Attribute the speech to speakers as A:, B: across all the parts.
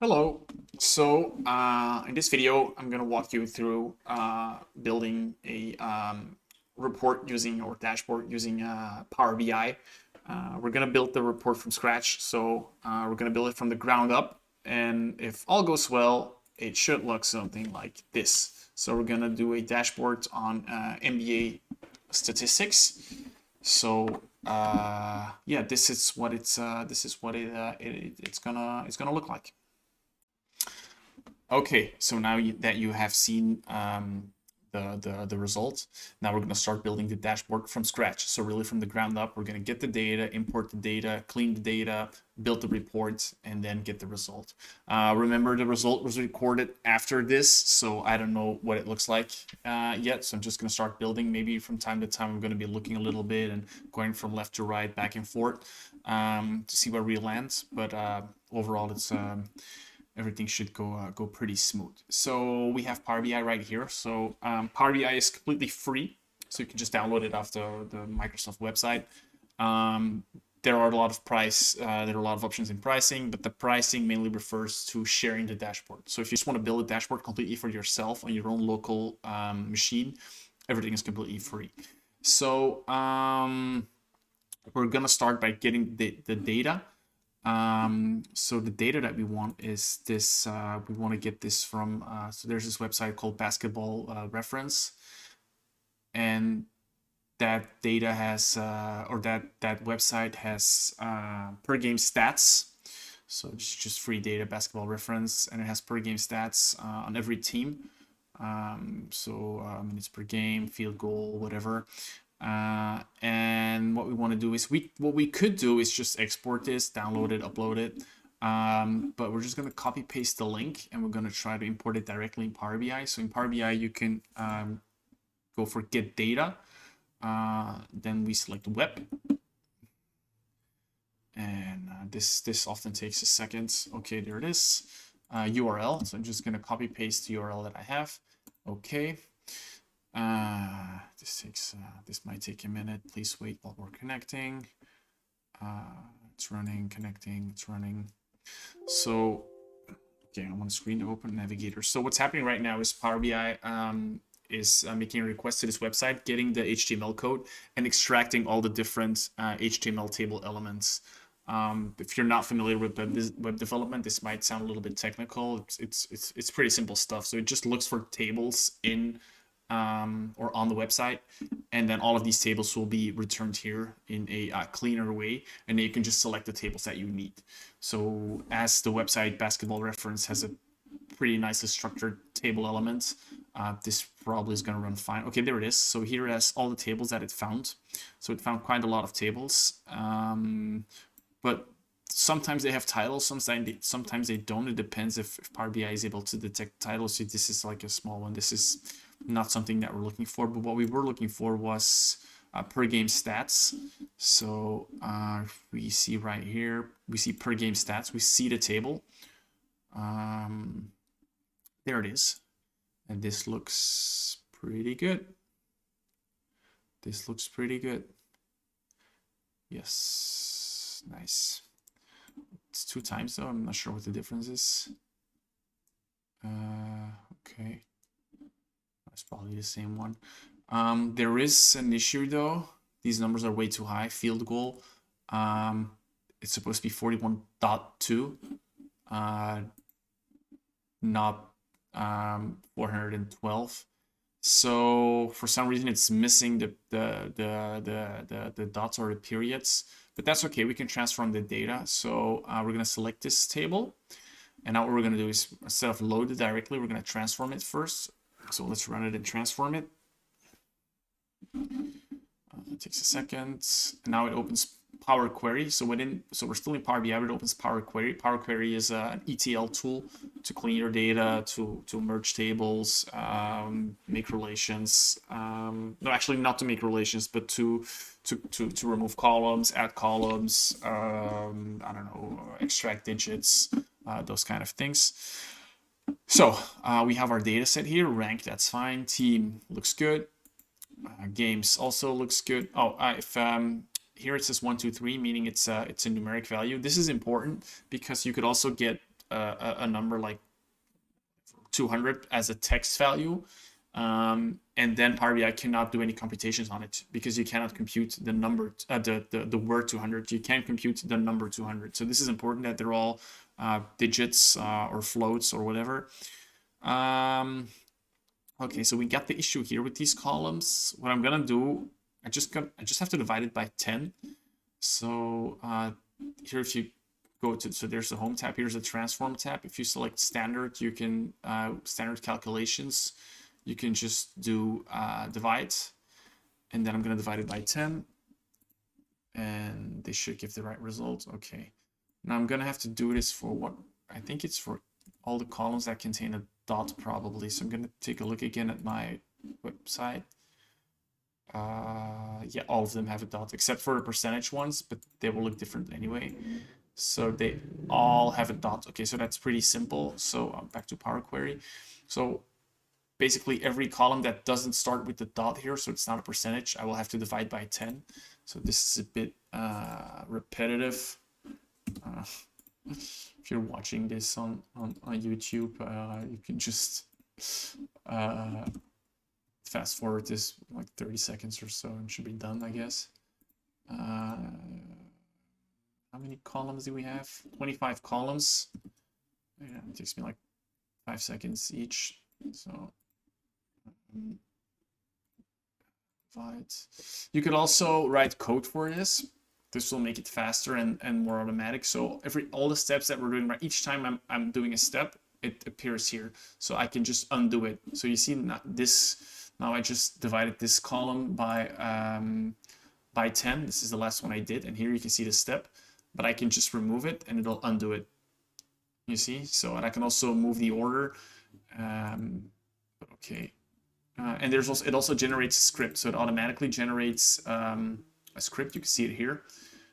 A: Hello. So in this video, I'm going to walk you through building a report using or dashboard using Power BI. We're going to build the report from scratch. So we're going to build it from the ground up. And if all goes well, it should look something like this. So we're going to do a dashboard on MBA statistics. So yeah, this is what it's gonna look like. Okay, so now that you have seen the result, now we're going to start building the dashboard from scratch. So really from the ground up, we're going to get the data, import the data, clean the data, build the report, and then get the result. Remember, the result was recorded after this, so I don't know what it looks like yet. So I'm just going to start building. Maybe from time to time, I'm going to be looking a little bit and going from left to right, back and forth to see where we land. But overall, it's everything should go pretty smooth. So we have Power BI right here. So Power BI is completely free, so you can just download it off the Microsoft website. There are a lot of there are a lot of options in pricing, but the pricing mainly refers to sharing the dashboard. So if you just want to build a dashboard completely for yourself on your own local machine, everything is completely free. So we're gonna start by getting the data. So the data that we want is this. We want to get this from. So there's this website called Basketball Reference, and that data has, or that website has per game stats. So it's just free data, Basketball Reference, and it has per game stats on every team. Minutes per game, field goal, whatever. And what we want to do is what we could do is just export this, download it, upload it. But we're just going to copy paste the link and we're going to try to import it directly in Power BI. So in Power BI, you can go for get data. Then we select web. And this often takes a second. Okay, there it is. URL. So I'm just going to copy paste the URL that I have. Okay. This might take a minute. Please wait while we're connecting. It's running, connecting, it's running. So, okay, I'm on screen to open Navigator. So what's happening right now is Power BI is making a request to this website, getting the HTML code and extracting all the different HTML table elements. If you're not familiar with web development, this might sound a little bit technical. It's pretty simple stuff. So it just looks for tables in or on the website, and then all of these tables will be returned here in a cleaner way, and then you can just select the tables that you need. So as the website Basketball Reference has a pretty nicely structured table element, this probably is going to run fine. Okay, there it is. So here it has all the tables that it found. So it found quite a lot of tables, but sometimes they have titles, sometimes they don't. It depends if Power BI is able to detect titles. So this is like a small one. This is not something that we're looking for, but what we were looking for was per game stats. So we see right here, we see per game stats. We see the table. There it is. And this looks pretty good. This looks pretty good. Yes, nice. It's 2 times though. I'm not sure what the difference is. Okay. It's probably the same one. There is an issue though. These numbers are way too high. Field goal, it's supposed to be 41.2, not 412. So for some reason it's missing the dots or the periods, but that's okay. We can transform the data. So we're gonna select this table, and now what we're gonna do is, instead of load it directly, we're gonna transform it first. So let's run it and transform it. It takes a second. And now it opens Power Query. So we're still in Power BI, but it opens Power Query. Power Query is an ETL tool to clean your data, to merge tables, make relations. No, actually not to make relations, but to remove columns, add columns. I don't know, extract digits, those kind of things. So we have our data set here. Rank, that's fine. Team looks good. Games also looks good. Oh, if here it says 1, 2, 3, meaning it's a numeric value. This is important because you could also get a number like 200 as a text value. And then Power BI cannot do any computations on it because you cannot compute the number, the word 200. You can't compute the number 200. So this is important that they're all digits or floats or whatever. Okay, so we got the issue here with these columns. What I'm gonna do, I just have to divide it by 10. So here, if you go to, so there's the home tab, here's the transform tab. If you select standard, you can standard calculations, you can just do divide, and then I'm gonna divide it by 10, and they should give the right result. Okay, now I'm gonna have to do this for what I think it's for all the columns that contain a dot probably. So I'm gonna take a look again at my website. Yeah, all of them have a dot except for the percentage ones, but they will look different anyway. So they all have a dot. Okay, so that's pretty simple. So back to Power Query. So basically every column that doesn't start with the dot here, so it's not a percentage, I will have to divide by 10. So this is a bit repetitive. If you're watching this on YouTube, you can just fast forward this like 30 seconds or so and should be done, I guess. How many columns do we have? 25 columns. Yeah, it takes me like 5 seconds each. So divide. You could also write code for this. This will make it faster and more automatic. So all the steps that we're doing, right, each time I'm doing a step, it appears here. So I can just undo it. So you see this, now I just divided this column by 10. This is the last one I did. And here you can see the step, but I can just remove it and it'll undo it. You see? So, and I can also move the order. Okay. And there's also, it also generates a script. So it automatically generates a script. You can see it here.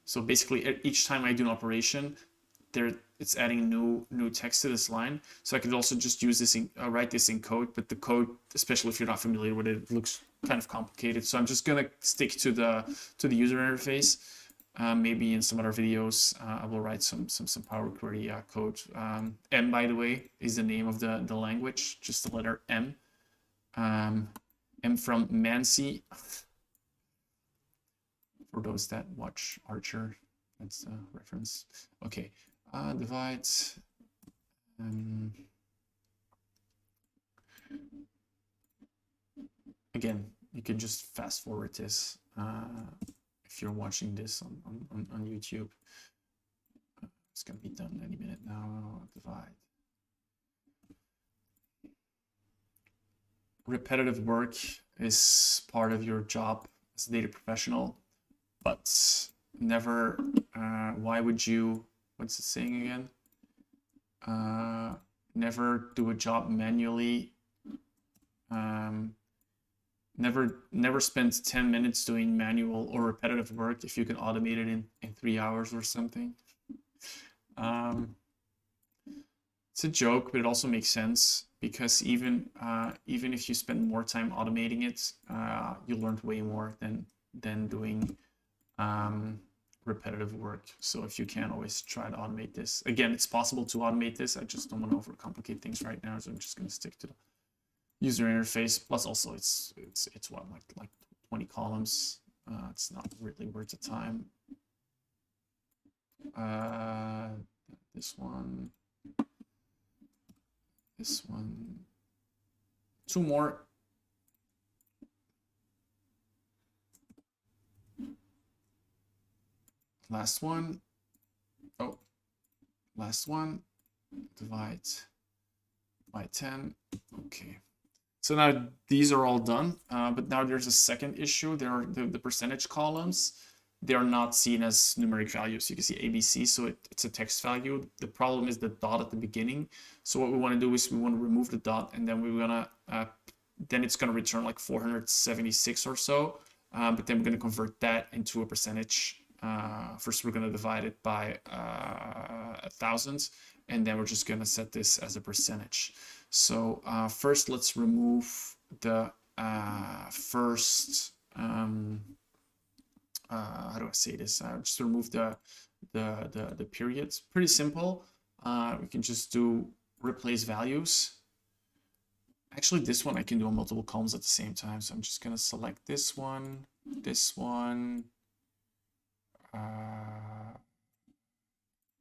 A: So basically each time I do an operation, it's adding new text to this line. So I could also just use this write this in code, but the code, especially if you're not familiar with it, looks kind of complicated. So I'm just gonna stick to the user interface. Maybe in some other videos, I will write some Power Query code. M, by the way, is the name of the language, just the letter M. M from Mansi. For those that watch Archer, that's a reference. Okay, divide. Again, you can just fast forward this if you're watching this on YouTube. It's gonna be done any minute now. Divide. Repetitive work is part of your job as a data professional, but never, why would you, what's it saying again? Never do a job manually. Never spend 10 minutes doing manual or repetitive work if you can automate it in 3 hours or something. It's a joke, but it also makes sense because even if you spend more time automating it, you learn way more than doing repetitive work. So if you can, always try to automate this. Again, it's possible to automate this. I just don't want to overcomplicate things right now, so I'm just going to stick to the user interface. Plus, also it's what, like 20 columns. It's not really worth the time. This one. This one. 2 more. Last one. Oh, last one. Divide by 10. Okay. So now these are all done, but now there's a second issue. There are the percentage columns. They are not seen as numeric values. You can see ABC, so it's a text value. The problem is the dot at the beginning. So what we want to do is we want to remove the dot, and then we're gonna then it's gonna return like 476 or so. But then we're gonna convert that into a percentage. First, we're gonna divide it by 1,000, and then we're just gonna set this as a percentage. So first, let's remove the first. How do I say this? Just remove the periods. Pretty simple. We can just do replace values. Actually, this one I can do on multiple columns at the same time. So I'm just going to select this one, this one,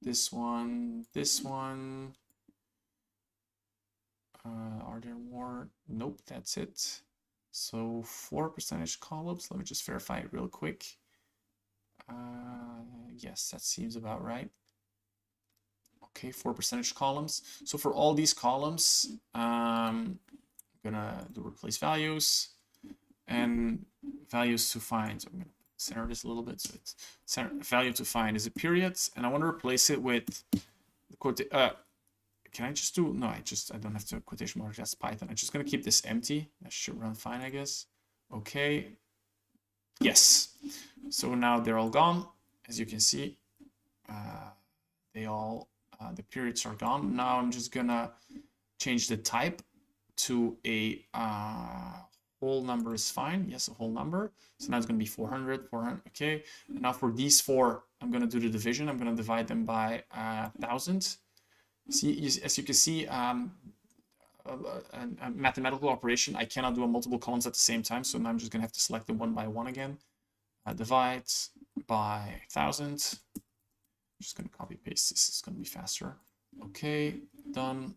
A: this one, this one. Are there more? Nope, that's it. So 4 percentage columns. Let me just verify it real quick. Yes, that seems about right. Okay, 4 percentage columns. So for all these columns, I'm gonna do replace values and values to find. So I'm gonna center this a little bit. So it's value to find is a period, and I want to replace it with the quote. Can I just do? No, I don't have to quotation mark. That's Python. I'm just gonna keep this empty. That should run fine, I guess. Okay. Yes. So now they're all gone. As you can see, the periods are gone. Now I'm just gonna change the type to a whole number is fine. Yes, a whole number. So now it's gonna be 400, 400. Okay. And now for these four, I'm gonna do the division. I'm gonna divide them by 1,000. See, as you can see, a mathematical operation, I cannot do a multiple columns at the same time. So now I'm just gonna have to select them one by one again. Divide by 1,000. I'm just gonna copy paste. This is gonna be faster. Okay, done.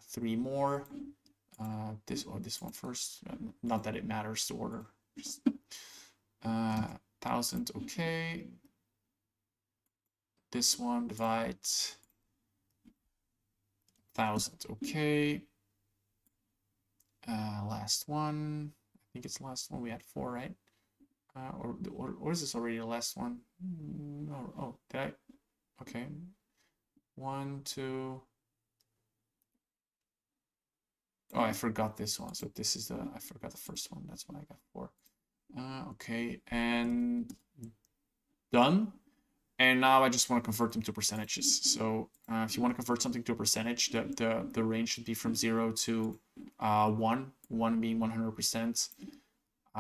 A: 3 more. This one first. Not that it matters the order. Just, 1,000. Okay. This one divide 1,000. Okay. Last one. I think it's the last one. We had 4, right? Or is this already the last one? No. Oh, did I? Okay. 1, 2. Oh, I forgot this one. So this is I forgot the first one. That's what I got 4. Okay, and done. And now I just want to convert them to percentages. So if you want to convert something to a percentage, the range should be from 0 to 1. 1 being 100%,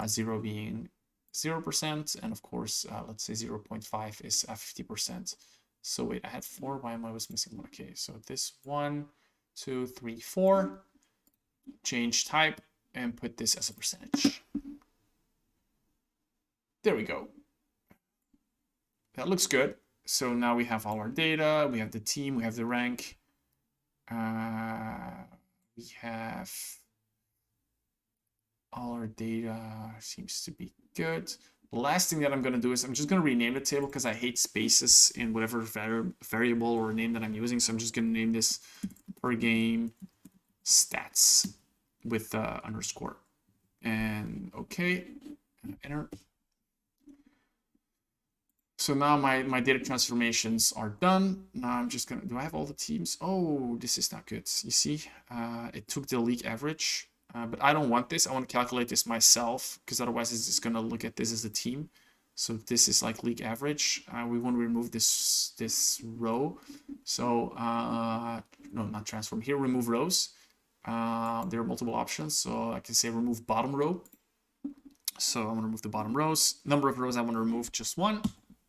A: 0 being 0%, and of course, let's say 0.5 is 50%. So wait, I had 4. Why am I missing 1? Okay, so this 1, 2, 3, 4. Change type and put this as a percentage. There we go. That looks good. So now we have all our data. We have the team. We have the rank. We have all our data. Seems to be good. The last thing that I'm going to do is I'm just going to rename the table because I hate spaces in whatever variable or name that I'm using. So I'm just going to name this per game stats with underscore. And okay, enter. So now my data transformations are done. Now I'm just gonna, do I have all the teams? Oh, this is not good. You see, it took the league average, but I don't want this. I want to calculate this myself because otherwise it's just gonna look at this as a team. So this is like league average. We want to remove this row. So no, not transform here. Remove rows. There are multiple options. So I can say remove bottom row. So I want to remove the bottom rows. Number of rows I want to remove just 1.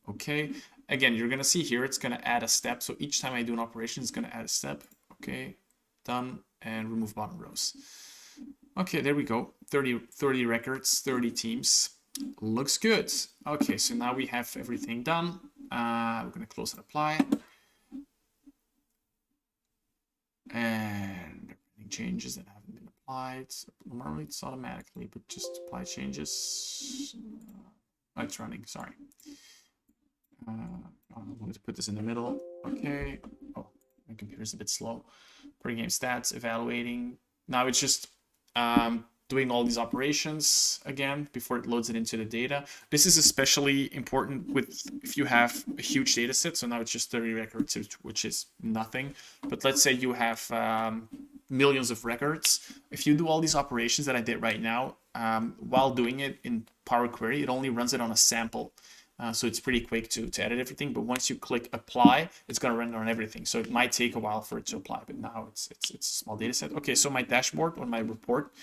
A: Okay, again, you're going to see here, it's going to add a step. So each time I do an operation, it's going to add a step. Okay, done, and remove bottom rows. Okay, there we go. 30 records, 30 teams. Looks good. Okay, so now we have everything done. We're going to close and apply. And everything changes that haven't been applied. So normally it's automatically, but just apply changes. It's running, sorry. I wanted to put this in the middle. Okay. Oh, my computer's a bit slow. Per-game stats, evaluating. Now it's just doing all these operations again before it loads it into the data. This is especially important if you have a huge data set. So now it's just 30 records, which is nothing. But let's say you have millions of records. If you do all these operations that I did right now, while doing it in Power Query, it only runs it on a sample. So it's pretty quick to edit everything, but once you click apply, it's going to render on everything. So it might take a while for it to apply, but now it's a small data set. Okay, so my dashboard or my report,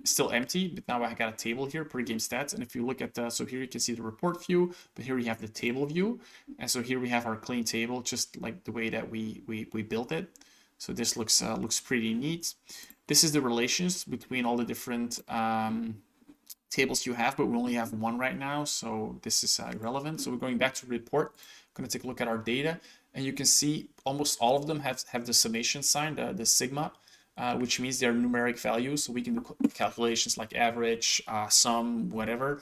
A: It's still empty, but now I got a table here, per game stats. And if you look at the, so here you can see the report view, but here we have the table view. And so here we have our clean table, just like the way that we built it. So this looks pretty neat. This is the relations between all the different tables you have, but we only have one right now, so this is irrelevant. So we're going back to report. I'm going to take a look at our data, and you can see almost all of them have the summation sign, the sigma, which means they're numeric values. So we can do calculations like average, sum, whatever,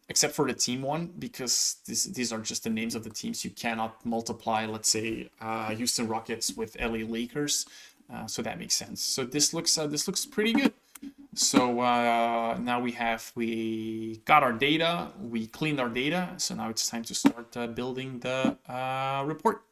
A: except for the team one, because these are just the names of the teams. You cannot multiply, let's say, Houston Rockets with LA Lakers. So that makes sense. So this looks pretty good. So now we got our data, we cleaned our data. So now it's time to start building the report.